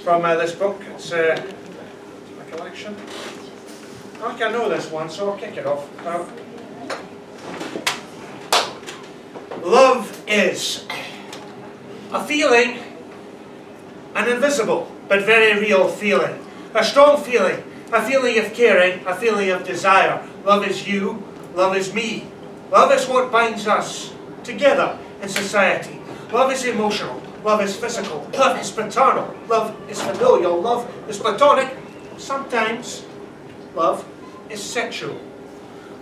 from this book. It's a collection. I think I know this one, so I'll kick it off. Love is a feeling, an invisible but very real feeling. A strong feeling, a feeling of caring, a feeling of desire. Love is you, love is me. Love is what binds us together in society. Love is emotional, love is physical, love is paternal, love is familial, love is platonic. Sometimes love is sexual.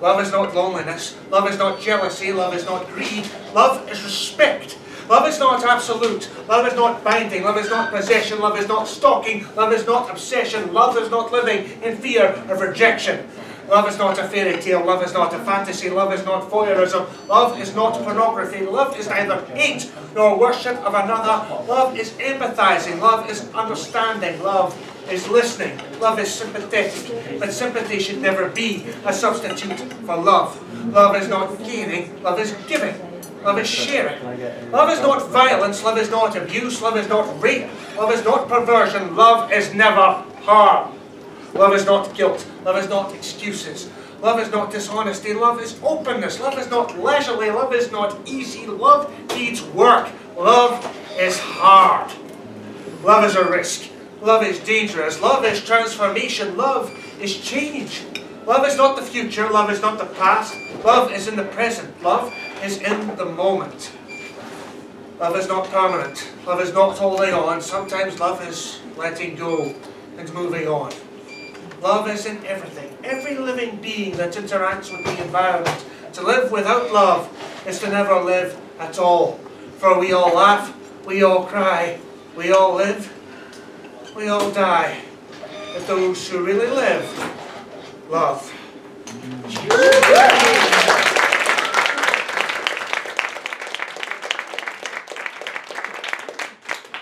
Love is not loneliness, love is not jealousy, love is not greed, love is respect. Love is not absolute, love is not binding, love is not possession, love is not stalking, love is not obsession, love is not living in fear of rejection. Love is not a fairy tale, love is not a fantasy, love is not voyeurism, love is not pornography, love is neither hate nor worship of another, love is empathizing, love is understanding, love is listening, love is sympathetic, but sympathy should never be a substitute for love. Love is not gaining, love is giving. Love is sharing. Love is not violence, love is not abuse, love is not rape, love is not perversion, love is never harm. Love is not guilt, love is not excuses, love is not dishonesty, love is openness, love is not leisurely, love is not easy, love needs work, love is hard. Love is a risk, love is dangerous, love is transformation, love is change. Love is not the future, love is not the past, love is in the present, love is in the moment. Love is not permanent, love is not holding on, sometimes love is letting go and moving on. Love is in everything, every living being that interacts with the environment. To live without love is to never live at all. For we all laugh, we all cry, we all live, we all die. But those who really live, love.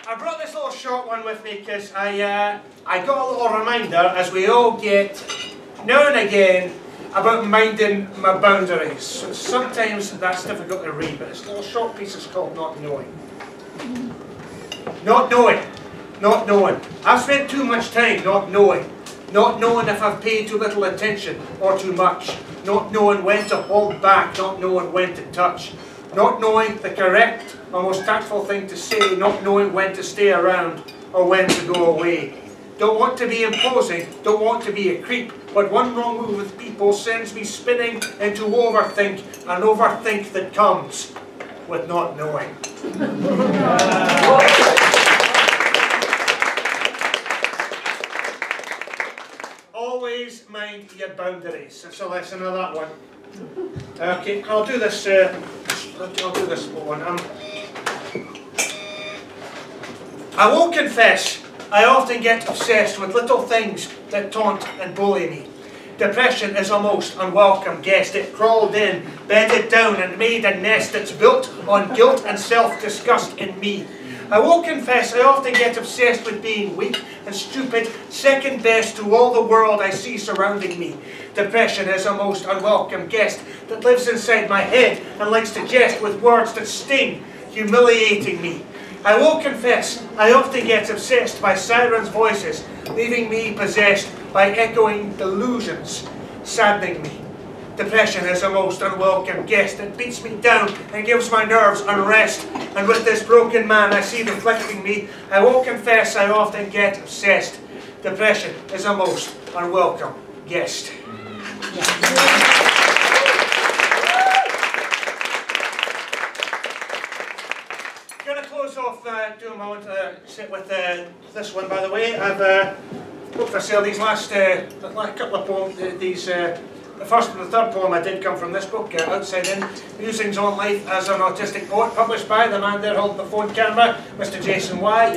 I brought this little short one with me because I got a little reminder, as we all get now and again, about minding my boundaries. So sometimes that's difficult to read, but this little short piece is called Not Knowing. Not knowing. Not knowing. I've spent too much time not knowing. Not knowing if I've paid too little attention or too much. Not knowing when to hold back. Not knowing when to touch. Not knowing the correct or most tactful thing to say. Not knowing when to stay around or when to go away. Don't want to be imposing. Don't want to be a creep. But one wrong move with people sends me spinning into overthink. An overthink that comes with not knowing. Always mind your boundaries. That's a lesson of that one. Okay, I'll do this. I'll do this one. I will confess, I often get obsessed with little things that taunt and bully me. Depression is a most unwelcome guest. It crawled in, bedded down, and made a nest that's built on guilt and self-disgust in me. I will confess I often get obsessed with being weak and stupid, second best to all the world I see surrounding me. Depression is a most unwelcome guest that lives inside my head and likes to jest with words that sting, humiliating me. I will confess I often get obsessed by sirens' voices, leaving me possessed by echoing delusions, saddening me. Depression is a most unwelcome guest that beats me down and gives my nerves unrest. And with this broken man I see reflecting me, I will confess I often get obsessed. Depression is a most unwelcome guest. I'm going to close off, do a moment, sit with this one, by the way. I've put for sale these last couple of poems, the first and the third poem I did come from this book, Outside In, Musings on Life as an Autistic Poet, published by the man there holding the phone camera, Mr. Jason Y.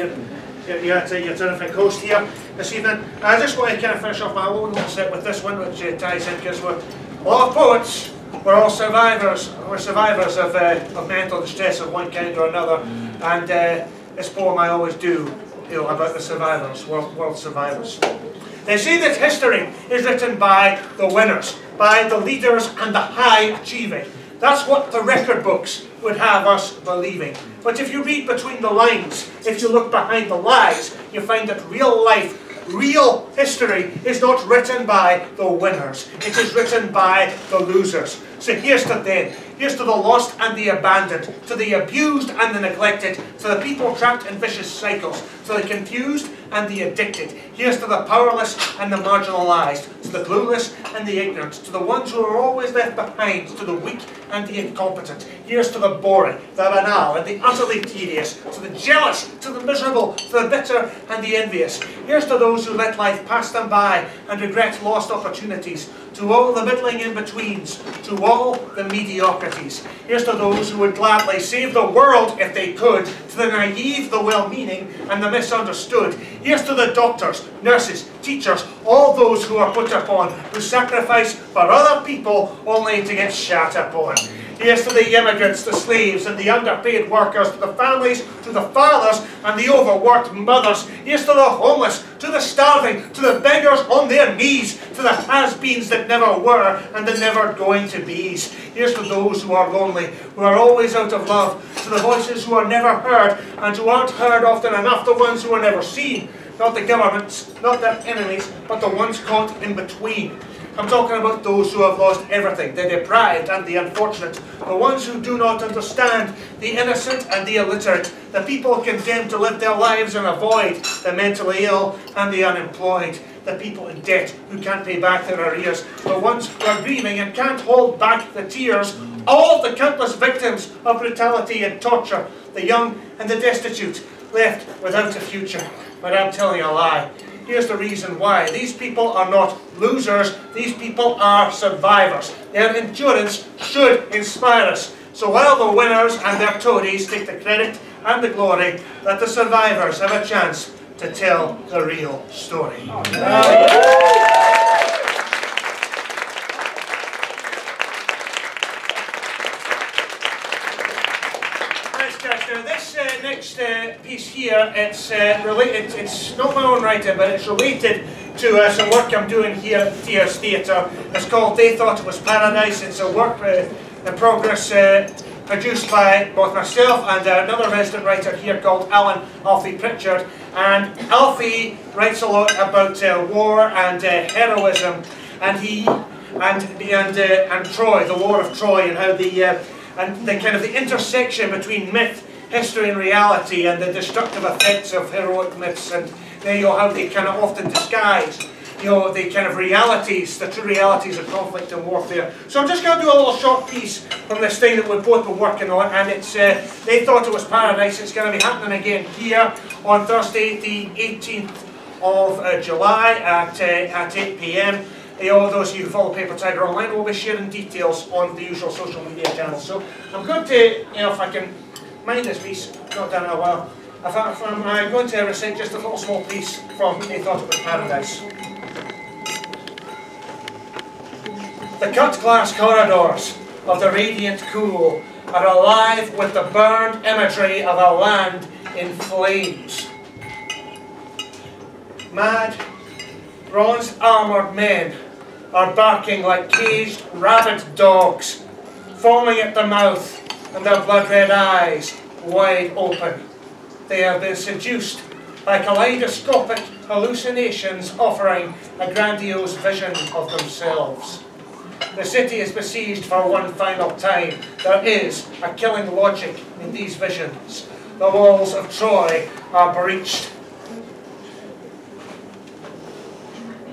You're a terrific host here this evening. I just want to kind of finish off my own little set with this one, which ties in, because we're a lot of poets. We're all survivors. We're survivors of mental distress of one kind or another. And this poem I always do, about the survivors, world survivors. They say that history is written by the winners, by the leaders and the high achieving. That's what the record books would have us believing. But if you read between the lines, if you look behind the lies, you find that real life, real history is not written by the winners. It is written by the losers. So here's to them. Here's to the lost and the abandoned, to the abused and the neglected, to the people trapped in vicious cycles, to the confused and the addicted. Here's to the powerless and the marginalised, to the clueless and the ignorant, to the ones who are always left behind, to the weak and the incompetent. Here's to the boring, the banal and the utterly tedious, to the jealous, to the miserable, to the bitter and the envious. Here's to those who let life pass them by and regret lost opportunities, to all the middling in-betweens, to all the mediocrities. Here's to those who would gladly save the world if they could, to the naive, the well-meaning, and the misunderstood. Here's to the doctors, nurses, teachers, all those who are put upon, who sacrifice for other people only to get shat upon. Here's to the immigrants, the slaves, and the underpaid workers, to the families, to the fathers, and the overworked mothers. Here's to the homeless, to the starving, to the beggars on their knees, to the has-beens that never were, and the never going to be's. Here's to those who are lonely, who are always out of love, to the voices who are never heard, and who aren't heard often enough, the ones who are never seen. Not the governments, not their enemies, but the ones caught in between. I'm talking about those who have lost everything, the deprived and the unfortunate, the ones who do not understand, the innocent and the illiterate, the people condemned to live their lives in a void, the mentally ill and the unemployed, the people in debt who can't pay back their arrears, the ones who are grieving and can't hold back the tears, all the countless victims of brutality and torture, the young and the destitute, left without a future. But I'm telling a lie. Here's the reason why. These people are not losers, these people are survivors. Their endurance should inspire us. So while the winners and their toadies take the credit and the glory, let the survivors have a chance to tell the real story. Now this next piece here, it's related. It's not my own writing, but it's related to some work I'm doing here at Tears Theatre. It's called "They Thought It Was Paradise." It's a work in progress produced by both myself and another resident writer here called Alain Pritchard. And Alfie writes a lot about war and heroism, and Troy, the War of Troy, and how the kind of the intersection between myth, history and reality, and the destructive effects of heroic myths, and how they kind of often disguise the kind of realities, the true realities of conflict and warfare. So I'm just going to do a little short piece from this thing that we've both been working on, and it's They Thought It Was Paradise. It's going to be happening again here on Thursday the 18th of July at 8 PM. All those of you who follow Paper Tiger online will be sharing details on the usual social media channels. So I'm going to, if I can mind this piece, not done in a while, I'm going to recite just a little small piece from They Thought It Was Paradise. The cut glass corridors of the radiant cool are alive with the burned imagery of a land in flames. Mad, bronze-armoured men are barking like caged, rabid dogs, foaming at the mouth and their blood-red eyes wide open. They have been seduced by kaleidoscopic hallucinations offering a grandiose vision of themselves. The city is besieged for one final time. There is a killing logic in these visions. The walls of Troy are breached.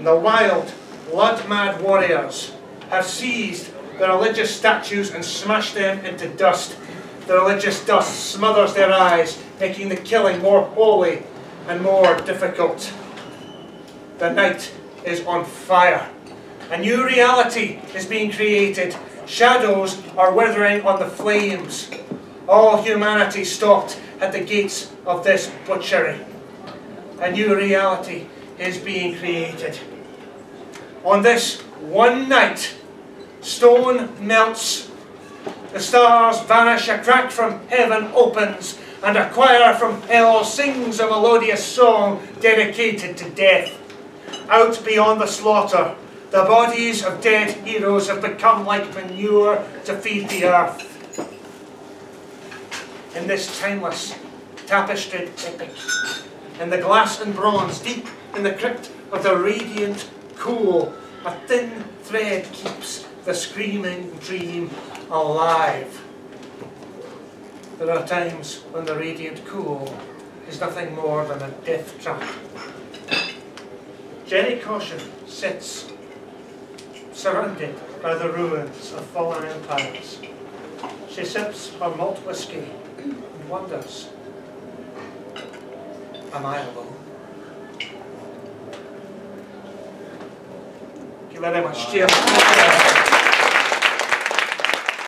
The wild, blood-mad warriors have seized the religious statues and smashed them into dust. The religious dust smothers their eyes, making the killing more holy and more difficult. The night is on fire. A new reality is being created. Shadows are withering on the flames. All humanity stopped at the gates of this butchery. A new reality is being created. On this one night, stone melts, the stars vanish, a crack from heaven opens, and a choir from hell sings a melodious song dedicated to death. Out beyond the slaughter, the bodies of dead heroes have become like manure to feed the earth. in this timeless, tapestried epic. In the glass and bronze, deep in the crypt of the radiant cool, a thin thread keeps the screaming dream alive. There are times when the radiant cool is nothing more than a death trap. Jenny Caution sits surrounded by the ruins of fallen empires. She sips her malt whisky and wonders, am I alone? Thank you very much. Cheers.